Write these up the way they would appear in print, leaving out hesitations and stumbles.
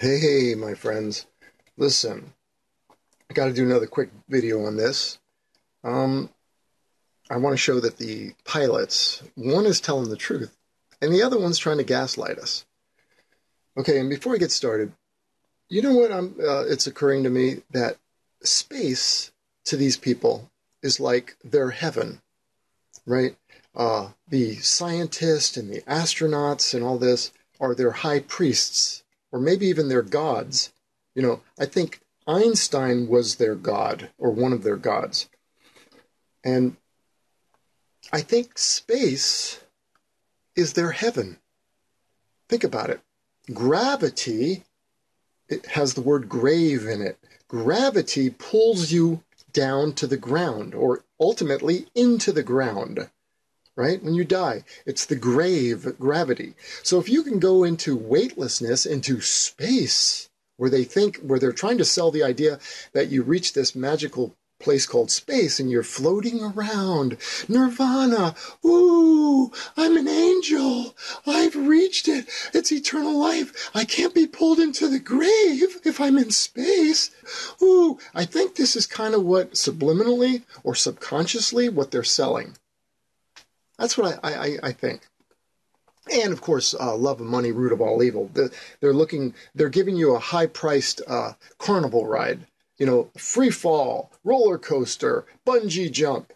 Hey, my friends. Listen, I got to do another quick video on this. I want to show that the pilots, one is telling the truth, and the other one's trying to gaslight us. Okay, and before I get started, you know what? It's occurring to me that space to these people is like their heaven, right? The scientists and the astronauts and all this are their high priests, or maybe even their gods. You know, I think Einstein was their god, or one of their gods. And I think space is their heaven. Think about it. Gravity, it has the word grave in it. Gravity pulls you down to the ground, or ultimately into the ground. Right? When you die, it's the gravity. So if you can go into weightlessness, into space, where they're trying to sell the idea that you reach this magical place called space and you're floating around. Nirvana. Ooh, I'm an angel. I've reached it. It's eternal life. I can't be pulled into the grave if I'm in space. Ooh, I think this is kind of what subliminally or subconsciously what they're selling. That's what I think. And of course, love and money, root of all evil. They're giving you a high-priced carnival ride, you know, free fall, roller coaster, bungee jump,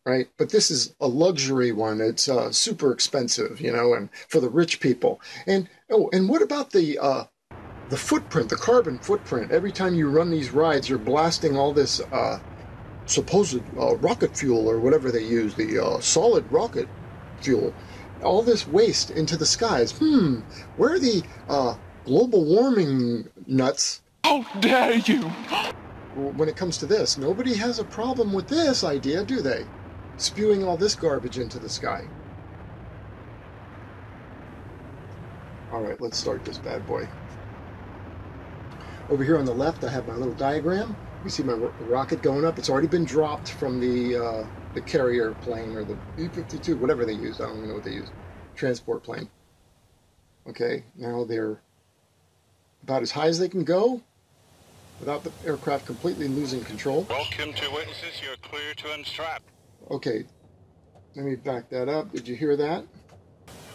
right? But this is a luxury one. It's super expensive, you know, and for the rich people. And what about the footprint, the carbon footprint? Every time you run these rides, you're blasting all this supposed rocket fuel or whatever they use, the solid rocket fuel, all this waste into the skies. Where are the global warming nuts? How dare you! When it comes to this, nobody has a problem with this idea, do they? Spewing all this garbage into the sky. All right, let's start this bad boy. Over here on the left, I have my little diagram. You see my rocket going up. It's already been dropped from the carrier plane, or the B-52, whatever they use. I don't even know what they use. Transport plane. Okay, now they're about as high as they can go without the aircraft completely losing control. Welcome to witnesses. You're clear to unstrap. Okay, let me back that up. Did you hear that?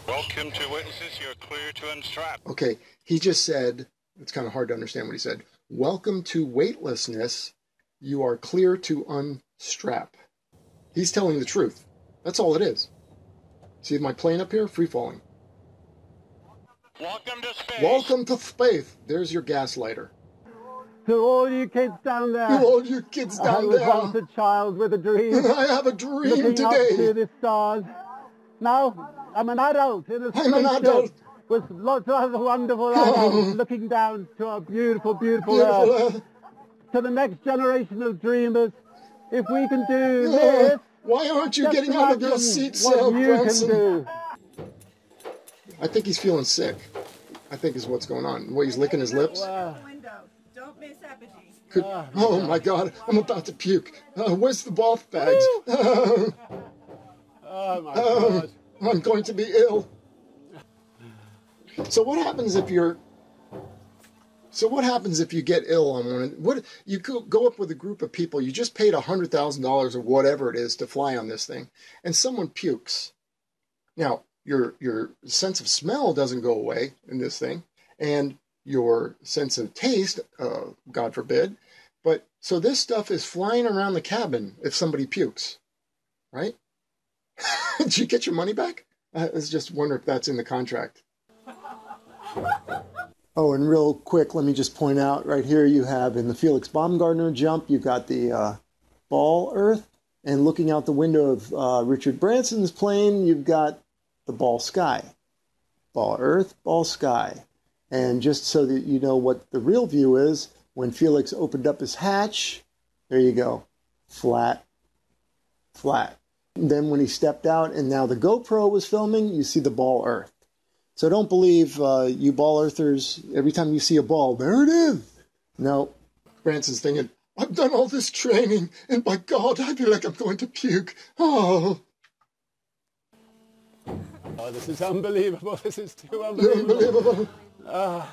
Welcome to witnesses. You're clear to unstrap. Okay, he just said, it's kind of hard to understand what he said. Welcome to weightlessness. You are clear to unstrap. He's telling the truth. That's all it is. See my plane up here? Free falling. Welcome to space. Welcome to space. There's your gaslighter. To all you kids down there. To all you kids down there. I was once a child with a dream. I have a dream looking today. Up to the stars. Now I'm an adult in a I'm an adult. With lots of other wonderful adults looking down to our beautiful, beautiful Earth. To the next generation of dreamers, if we can do this... Why aren't you getting out of your seat, sir, Branson? I think he's feeling sick. I think is what's going on. The way he's licking his lips. Don't miss apogee. Oh my God, I'm about to puke. Where's the bath bags? Oh my God. I'm going to be ill. So what happens if you're... So what happens if you get ill on one? What you go up with a group of people? You just paid $100,000 or whatever it is to fly on this thing, and someone pukes. Now your sense of smell doesn't go away in this thing, and your sense of taste, God forbid. But so this stuff is flying around the cabin if somebody pukes, right? Did you get your money back? I was just wondering if that's in the contract. Oh, and real quick, let me just point out right here you have in the Felix Baumgartner jump, you've got the ball Earth, and looking out the window of Richard Branson's plane, you've got the ball sky. Ball Earth, ball sky. And just so that you know what the real view is, when Felix opened up his hatch, there you go, flat, flat. And then when he stepped out and now the GoPro was filming, you see the ball Earth. So don't believe you ball earthers, every time you see a ball, there it is. No, Branson's thinking, I've done all this training, and by God, I feel like I'm going to puke. Oh, this is unbelievable. This is too unbelievable. Unbelievable.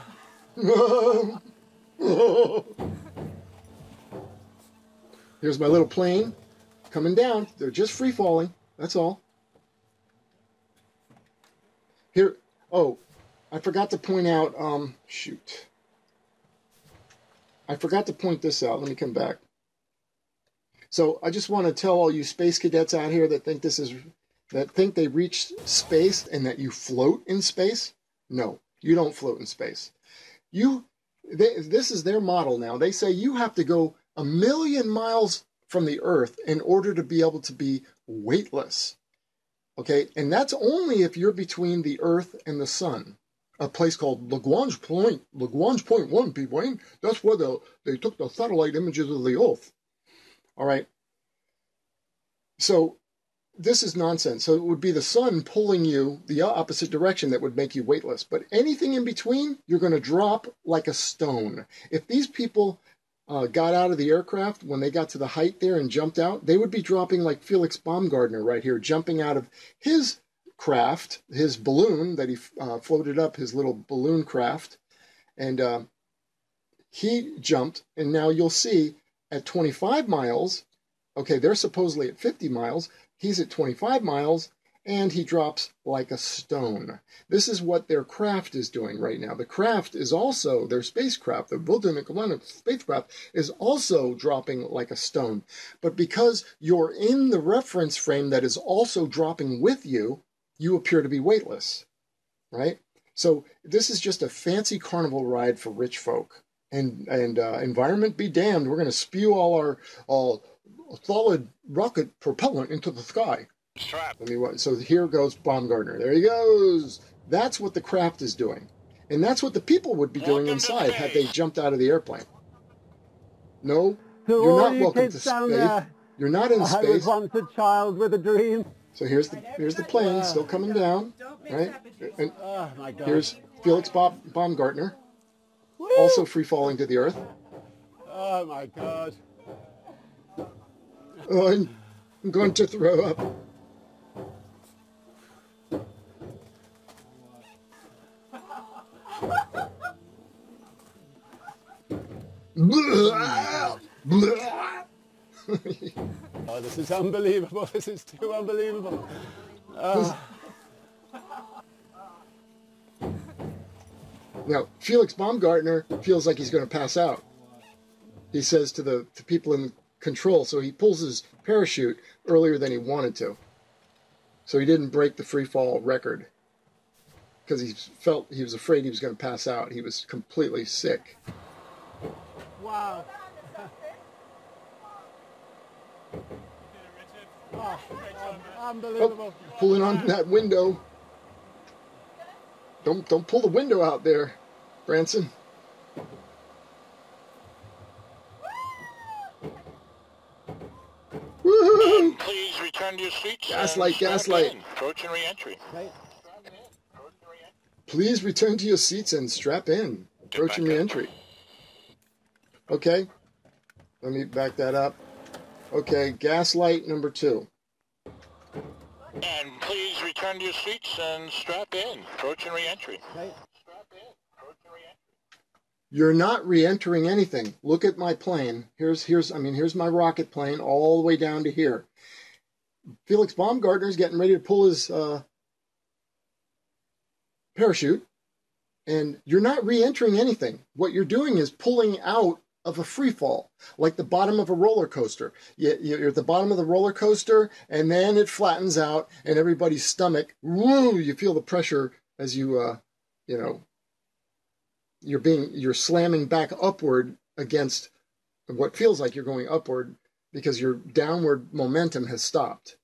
Here's my little plane coming down. They're just free falling. That's all. Here, oh, I forgot to point out, shoot. I forgot to point this out. Let me come back. So I just want to tell all you space cadets out here that think that think they reached space and that you float in space. No, you don't float in space. This is their model now. They say you have to go 1,000,000 miles from the Earth in order to be able to be weightless. Okay, and that's only if you're between the Earth and the Sun. A place called Lagrange Point 1, p-brane. That's where they took the satellite images of the Earth. All right. So this is nonsense. So it would be the sun pulling you the opposite direction that would make you weightless. But anything in between, you're going to drop like a stone. If these people got out of the aircraft when they got to the height there and jumped out, they would be dropping like Felix Baumgartner right here, jumping out of his craft, his balloon that he floated up, his little balloon craft. And he jumped, and now you'll see at 25 miles, okay, they're supposedly at 50 miles, he's at 25 miles, and he drops like a stone. This is what their craft is doing right now. The craft is also, their spacecraft, the Virgin Galactic spacecraft, is also dropping like a stone. But because you're in the reference frame that is also dropping with you, you appear to be weightless, right? So this is just a fancy carnival ride for rich folk. And environment be damned, we're going to spew all our solid rocket propellant into the sky. So here goes Baumgartner. There he goes. That's what the craft is doing. And that's what the people would be doing inside had they jumped out of the airplane. No, So you're all not you welcome kids to down space. there, You're not in I was space. once a child with a dream. So here's the plane still coming down, Don't mix right? apogee. And Oh my God. here's Felix Baumgartner, Woo! also free falling to the earth. Oh my God. Oh, I'm going to throw up. Oh, this is unbelievable. This is too unbelievable. Now, Felix Baumgartner feels like he's going to pass out. He says to people in control, so he pulls his parachute earlier than he wanted to. So he didn't break the free fall record because he was afraid he was going to pass out. He was completely sick. Wow. Oh, unbelievable. Oh, pulling on that window. Don't pull the window out there, Branson. Woohoo! Please return to your seats. Gaslight, and strap gaslight. in. Approach and re-entry. Okay. Please return to your seats and strap in. Approach and re-entry. Okay. Let me back that up. Okay, gaslight number 2. And please return to your seats and strap in. Approach and re-entry. Okay. You're not re-entering anything. Look at my plane. Here's my rocket plane all the way down to here. Felix Baumgartner's getting ready to pull his parachute, and you're not re-entering anything. What you're doing is pulling out of a free fall, like the bottom of a roller coaster. You're at the bottom of the roller coaster, and then it flattens out, and everybody's stomach, woo! You feel the pressure as you're slamming back upward against what feels like you're going upward because your downward momentum has stopped.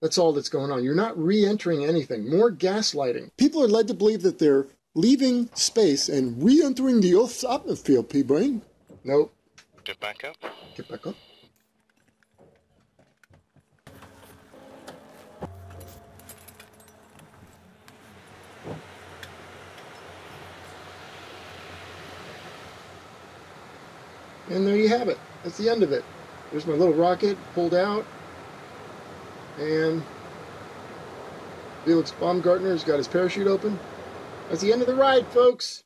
That's all that's going on. You're not re-entering anything. More gaslighting. People are led to believe that they're leaving space and re-entering the Earth's atmosphere, p-brane. Nope. Get back up. Get back up. And there you have it. That's the end of it. There's my little rocket pulled out. And Felix Baumgartner's got his parachute open. That's the end of the ride, folks.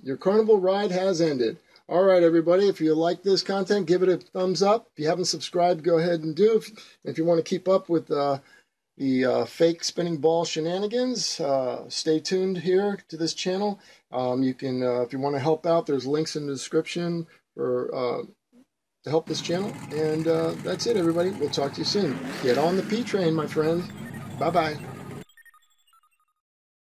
Your carnival ride has ended. All right, everybody, if you like this content, give it a thumbs up. If you haven't subscribed, go ahead and do. If you want to keep up with the fake spinning ball shenanigans, stay tuned here to this channel. You can, if you want to help out, there's links in the description for to help this channel. And that's it, everybody. We'll talk to you soon. Get on the P train, my friend. Bye-bye.